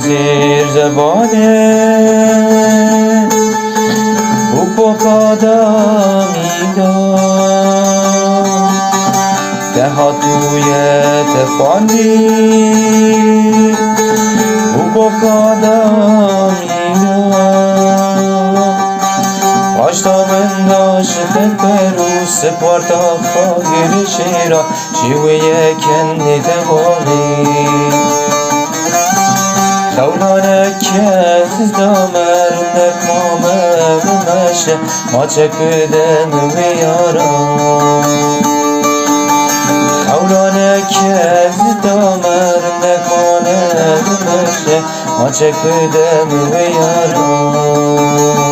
سیر زبانه او پخادا میدان که هاتوی تفاندی او پخادا میدان پاشتا من داشت پرو سپارتا خاگر شیرا شیوه کنی دوالی خولانه کس دامر نکامه بمشه ما چکدن ویارا خولانه کس دامر نکامه بمشه ما چکدن ویارا